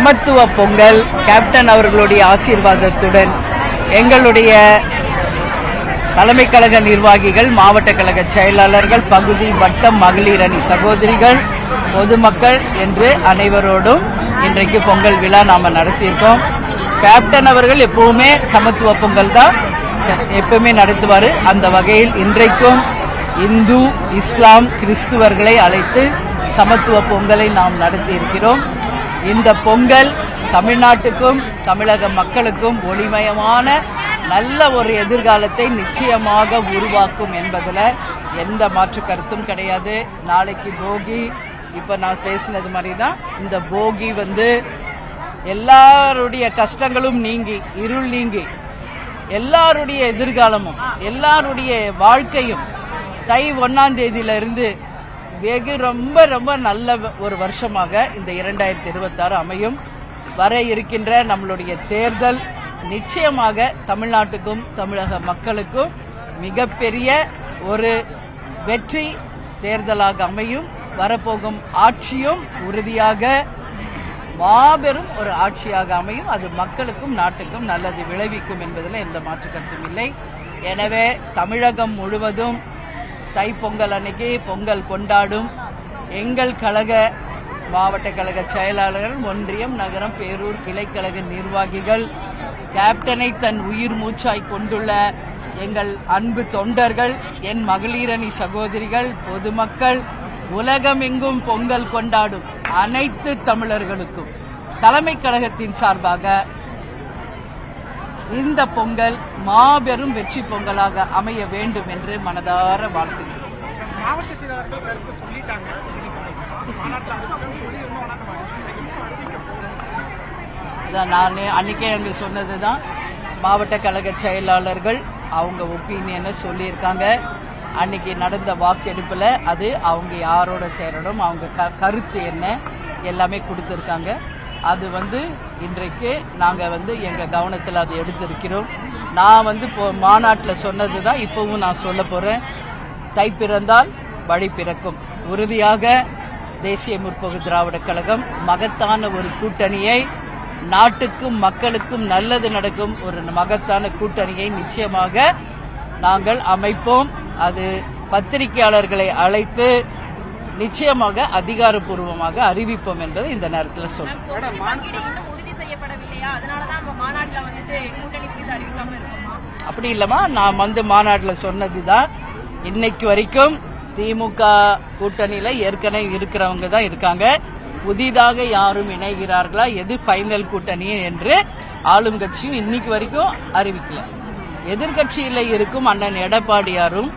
சமத்துவ பொங்கல் கேப்டன் அவர்களுடைய ஆசீர்வாதத்துடன் எங்களுடைய தலைமை கழக நிர்வாகிகள், மாவட்ட கழக செயலாளர்கள், பகுதி வட்டம் மகளிர் அணி சகோதரிகள், பொதுமக்கள் என்று அனைவரோடும் இன்றைக்கு பொங்கல் விழா நாம நடத்தியிருக்கோம். கேப்டன் அவர்கள் எப்பவுமே சமத்துவ பொங்கல் தான் எப்பவுமே நடத்துவார். அந்த வகையில் இன்றைக்கும் இந்து, இஸ்லாம், கிறிஸ்துவர்களை அழைத்து சமத்துவ பொங்கலை நாம் நடத்தி இருக்கிறோம். இந்த பொங்கல் தமிழ்நாட்டுக்கும் தமிழக மக்களுக்கும் ஒளிமயமான நல்ல ஒரு எதிர்காலத்தை நிச்சயமாக உருவாக்கும் என்பதில் எந்த மாற்று கருத்தும் கிடையாது. நாளைக்கு போகி, இப்ப நான் பேசினது மாதிரி தான் இந்த போகி எல்லாருடைய கஷ்டங்களும் நீங்கி, இருள் நீங்கி, எல்லாருடைய எதிர்காலமும் எல்லாருடைய வாழ்க்கையும் தை 1ஆம் தேதியிலிருந்து வெகு ரொம்ப ரொம்ப நல்ல ஒரு வருஷமாக இந்த 2026 அமையும். வர இருக்கின்ற நம்மளுடைய தேர்தல் நிச்சயமாக தமிழ்நாட்டுக்கும் தமிழக மக்களுக்கும் மிகப்பெரிய ஒரு வெற்றி தேர்தலாக அமையும். வரப்போகும் ஆட்சியும் உறுதியாக மாபெரும் ஒரு ஆட்சியாக அமையும். அது மக்களுக்கும் நாட்டுக்கும் நல்லது விளைவிக்கும் என்பதில் எந்த மாற்று கருத்தும் இல்லை. எனவே தமிழகம் முழுவதும் தைப்பொங்கல் அன்னைக்கு பொங்கல் கொண்டாடும் எங்கள் கழக மாவட்ட கழக செயலாளர்கள், ஒன்றியம், நகரம், பேரூர் கிளைக்கழக நிர்வாகிகள், கேப்டனை தன் உயிர் மூச்சாய் கொண்டுள்ள எங்கள் அன்பு தொண்டர்கள், என் மகளிரணி சகோதரிகள், பொதுமக்கள், உலகமெங்கும் பொங்கல் கொண்டாடும் அனைத்து தமிழர்களுக்கும் தலைமை கழகத்தின் சார்பாக இந்த பொங்கல் மாபெரும் வெற்றி பொங்கலாக அமைய வேண்டும் என்று மனதார வாழ்த்துகிறேன். நான் அன்னைக்கே அங்க சொன்னதுதான், மாவட்ட கழக செயலாளர்கள் அவங்க ஒப்பீனியனை சொல்லியிருக்காங்க. அன்னைக்கு நடந்த வாக்கெடுப்புல அது அவங்க யாரோட சேரணும், அவங்க கருத்து என்ன எல்லாமே கொடுத்திருக்காங்க. அது இன்றைக்கு நாங்க எங்க கவனத்தில் அதை எடுத்திருக்கிறோம். நான் இப்போ மாநாட்டில் சொன்னதுதான் இப்பவும் நான் சொல்ல போறேன். தை பிறந்தால் வழி பிறக்கும். உறுதியாக தேசிய முற்போக்கு திராவிட கழகம் மகத்தான ஒரு கூட்டணியை, நாட்டுக்கும் மக்களுக்கும் நல்லது நடக்கும் ஒரு மகத்தான கூட்டணியை நிச்சயமாக நாங்கள் அமைப்போம். அது பத்திரிகையாளர்களை அழைத்து நிச்சயமாக அதிகாரப்பூர்வமாக அறிவிப்போம் என்பதை இந்த நேரத்தில் சொல்றேன். அப்படி இல்லமா, நான் மாநாட்டில் சொன்னதுதான். இன்னைக்கு வரைக்கும் திமுக கூட்டணியில ஏற்கனவே இருக்கிறவங்க தான் இருக்காங்க. புதிதாக யாரும் இணைகிறார்களா, எது ஃபைனல் கூட்டணி என்று ஆளும் கட்சியும் இன்னைக்கு வரைக்கும் அறிவிக்கல. எதிர்கட்சியில இருக்கும் அண்ணன் எடப்பாடியாரும்,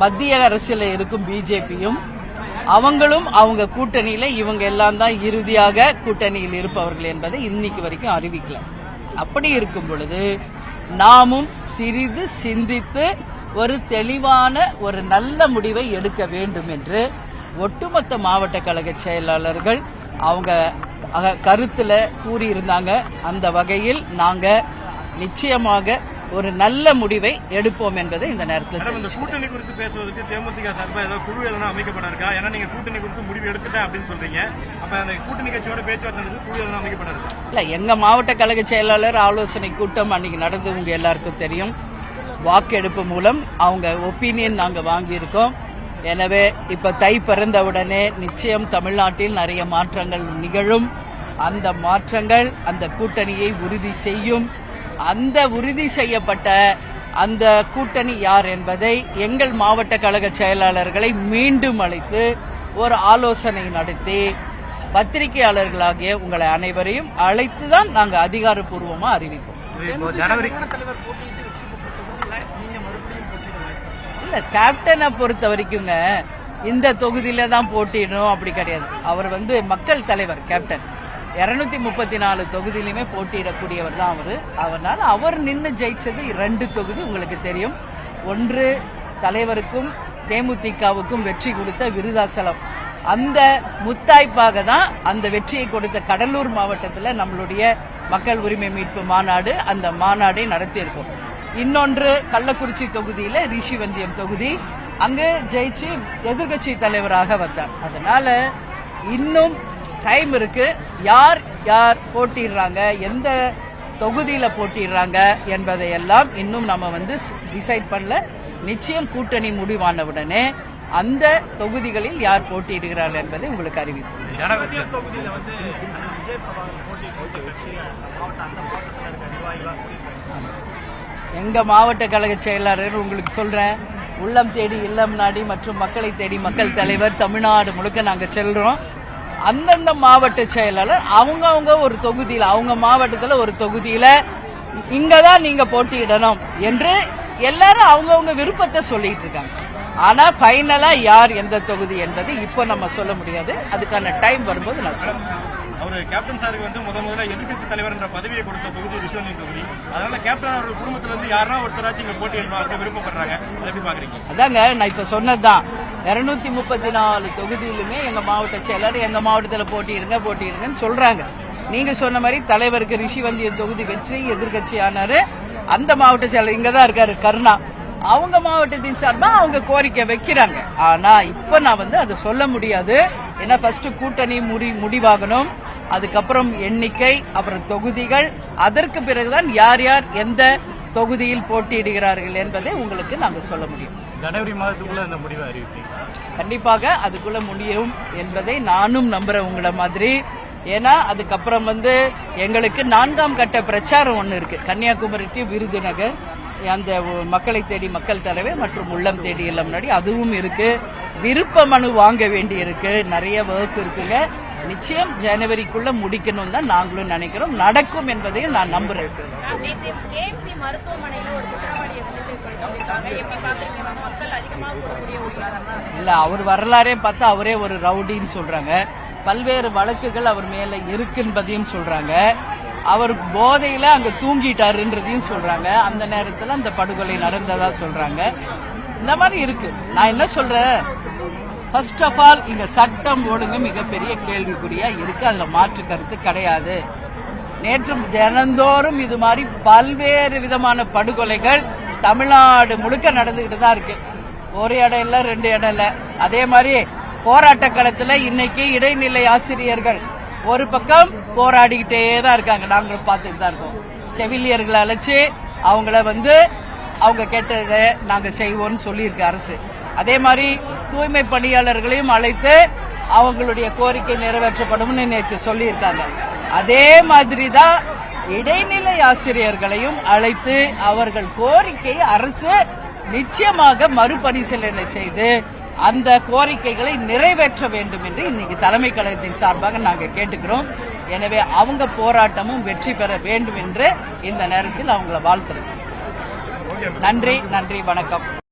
மத்திய அரசில் இருக்கும் பிஜேபியும், அவங்களும் அவங்க கூட்டணியில இவங்க எல்லாம் தான் இறுதியாக கூட்டணியில் இருப்பவர்கள் என்பதை இன்னைக்கு வரைக்கும் அறிவிக்கல. அப்படி இருக்கும் பொழுது நாமும் சிறிது சிந்தித்து ஒரு தெளிவான ஒரு நல்ல முடிவை எடுக்க வேண்டும் என்று ஒட்டுமொத்த மாவட்ட கழக செயலாளர்கள் அவங்க கருத்துல கூறியிருந்தாங்க. அந்த வகையில் நாங்க நிச்சயமாக ஒரு நல்ல முடிவை எடுப்போம் என்பதை இந்த நேரத்தில் கூட்டணி குறித்து பேசுவதற்கு தேமுதிக சார்பாக ஏதாவது குழு எதனா அமைக்கப்பட இருக்கா? ஏன்னா நீங்க கூட்டணி குறித்து முடிவு எடுத்துட்டேன் அப்படின்னு சொல்றீங்க. அப்ப அந்த கூட்டணி கட்சியோட பேச்சுவார்த்தை குழு எதனா அமைக்கப்பட இருக்கா? இல்ல, எங்க மாவட்ட கழக செயலாளர் ஆலோசனை கூட்டம் அன்னைக்கு நடந்து உங்க எல்லாருக்கும் தெரியும். வாக்கெடுப்பு மூலம் அவங்க ஒப்பீனியன் நாங்க வாங்கியிருக்கோம். எனவே இப்ப தை பிறந்தவுடனே நிச்சயம் தமிழ்நாட்டில் நிறைய மாற்றங்கள் நிகழும். அந்த மாற்றங்கள் அந்த கூட்டணியை உறுதி செய்யும். அந்த உறுதி செய்யப்பட்ட அந்த கூட்டணி யார் என்பதை எங்கள் மாவட்ட கழக செயலாளர்களை மீண்டும் அழைத்து ஒரு ஆலோசனை நடத்தி பத்திரிகையாளர்களாகிய உங்களை அனைவரையும் அழைத்துதான் நாங்கள் அதிகாரப்பூர்வமா அறிவிப்போம். இல்ல, கேப்டனை பொறுத்த வரைக்குங்க இந்த தொகுதியில தான் போட்டிடணும் அப்படி கிடையாது. அவர் மக்கள் தலைவர் கேப்டன். 234 தொகுதியிலுமே போட்டியிடக்கூடியவர் தான் அவரு. அதனால அவர் நின்று ஜெயிச்சது 2 தொகுதி உங்களுக்கு தெரியும். ஒன்று தலைவருக்கும் தேமுதிகவுக்கும் வெற்றி கொடுத்த விருதாசலம். அந்த முத்தாய்ப்பாக தான் அந்த வெற்றியை கொடுத்த கடலூர் மாவட்டத்தில் நம்மளுடைய மக்கள் உரிமை மீட்பு மாநாடு, அந்த மாநாடை நடத்தியிருக்கோம். இன்னொன்று கள்ளக்குறிச்சி தொகுதியில ரிஷிவந்தியம் தொகுதி, அங்கு ஜெயிச்சு எதிர்கட்சி தலைவராக வந்தார். அதனால இன்னும் டைம் இருக்கு. யார் யார் போட்டிடுறாங்க, எந்த தொகுதியில போட்டிடுறாங்க என்பதையெல்லாம் இன்னும் நம்ம வந்து டிசைட் பண்ணல. நிச்சயம் கூட்டணி முடிவானவுடனே அந்த தொகுதிகளில் யார் போட்டியிடுகிறார்கள் என்பதை உங்களுக்கு அறிவிப்போம். எங்க மாவட்ட கழக செயலாளர் உங்களுக்கு சொல்றேன், உள்ளம் தேடி இல்லம் நாடி மற்றும் மக்களை தேடி மக்கள் தலைவர் தமிழ்நாடு முழுக்க நாங்க செல்றோம். அந்தந்த மாவட்ட செயலாளர் அவங்க ஒரு தொகுதியில, அவங்க மாவட்டத்தில் ஒரு தொகுதியில இங்கதான் நீங்க போட்டியிடணும் என்று எல்லாரும் அவங்கவுங்க விருப்பத்தை சொல்லிட்டு இருக்காங்க. ஆனா ஃபைனலா யார் எந்த தொகுதி என்பது இப்ப நம்ம சொல்ல முடியாது. அதுக்கான டைம் வரும்போது நான் சொல்றேன். அவரு கேப்டன் சாருக்கு வந்து முதல்ல எதிர்கட்சி தலைவர் என்ற பதவியை கொடுத்த தொகுதி ரிஷோனி தொகுதி. அதனால கேப்டன் அவரோட குடும்பத்துல இருந்து யாரா ஒருத்தராச்சும் இங்க போட்டியிடணும் விருப்பப்படுறாங்க. அதை எப்படி பாக்குறீங்க? அதாங்க நான் இப்ப சொன்னதுதான். 234 தொகுதியிலுமே எங்க மாவட்ட செயலர் எங்க மாவட்டத்தில் போட்டியிடுங்கன்னு சொல்றாங்க. நீங்க சொன்ன மாதிரி தலைவருக்கு ரிஷிவந்தியன் தொகுதி வெற்றி எதிர்கட்சி ஆனாரு. அந்த மாவட்ட செயலர் இங்கதான் இருக்காரு கருணா. அவங்க மாவட்டத்தின் சார்பா அவங்க கோரிக்கை வைக்கிறாங்க. ஆனா இப்ப நான் வந்து அதை சொல்ல முடியாது. ஏன்னா ஃபர்ஸ்ட் கூட்டணி முடிவாகணும், அதுக்கப்புறம் எண்ணிக்கை, அப்புறம் தொகுதிகள், அதற்கு பிறகுதான் யார் யார் எந்த தொகுதியில் போட்டியிடுகிறார்கள் என்பதை உங்களுக்கு நாங்க சொல்ல முடியும். ஜனவரி மாதத்துக்குள்ள அந்த முடிவை அறிவிப்பீங்க? கண்டிப்பாக அதுக்குள்ள முடியும் என்பதை நானும் நம்புறேன் உங்களை மாதிரி. ஏன்னா அதுக்கப்புறம் வந்து எங்களுக்கு 4ஆம் கட்ட பிரச்சாரம் ஒன்று இருக்கு. கன்னியாகுமரி டு விருதுநகர் அந்த மக்களை தேடி மக்கள் தலைவர் மற்றும் உள்ளம் தேடி இல்லம் நாடி அதுவும் இருக்கு. விருப்ப மனு வாங்க வேண்டி இருக்கு. நிறைய ஒர்க் இருக்குங்க. நிச்சயம் ஜனவரிக்குள்ள முடிக்கணும் தான் நாங்களும் நினைக்கிறோம். நடக்கும் என்பதையும் நான் நம்புறேன். இல்ல, அவர் வரலாறே பார்த்தா அவரே ஒரு ரவுடின்னு சொல்றாங்க. பல்வேறு வழக்குகள் அவர் மேல இருக்குன்றதையும் சொல்றாங்க. அவர் போதையில அங்க தூங்கிட்டாருன்றதையும் சொல்றாங்க. அந்த நேரத்தில் அந்த படுகொலை நடந்ததா சொல்றாங்க. இந்த மாதிரி இருக்கு. நான் என்ன சொல்றேன், ஃபர்ஸ்ட் ஆஃப் ஆல் இங்க சட்டம் ஒழுங்கு மிகப்பெரிய கேள்விக்குறியா இருக்கு. அதுல மாற்று கருத்து கிடையாது. நேற்று தினந்தோறும் இது மாதிரி பல்வேறு விதமான படுகொலைகள் தமிழ்நாடு முழுக்க நடந்துகிட்டு தான் இருக்கு. ஒரு இடம் இல்ல, 2 இடம் இல்ல. அதே மாதிரி போராட்ட களத்துல இன்னைக்கு இடைநிலை ஆசிரியர்கள் ஒரு பக்கம் போராடிக்கிட்டே தான் இருக்காங்க. நாங்களும் பார்த்துட்டு தான் இருக்கோம். செவிலியர்களை அழைச்சு அவங்கள வந்து அவங்க கேட்டதை நாங்க செய்வோம்னு சொல்லியிருக்கு அரசு. அதே மாதிரி தூய்மை பணியாளர்களையும் அழைத்து அவங்களுடைய கோரிக்கை நிறைவேற்றப்படும் நேற்று சொல்லியிருக்காங்க. அதே மாதிரி தான் இடைநிலை ஆசிரியர்களையும் அழைத்து அவர்கள் கோரிக்கையை அரசு நிச்சயமாக மறுபரிசீலனை செய்து அந்த கோரிக்கைகளை நிறைவேற்ற வேண்டும் என்று இன்னைக்கு தலைமை கழகத்தின் சார்பாக நாங்கள் கேட்டுக்கிறோம். எனவே அவங்க போராட்டமும் வெற்றி பெற வேண்டும் என்று இந்த நேரத்தில் அவங்கள வாழ்த்துறோம். நன்றி, வணக்கம்.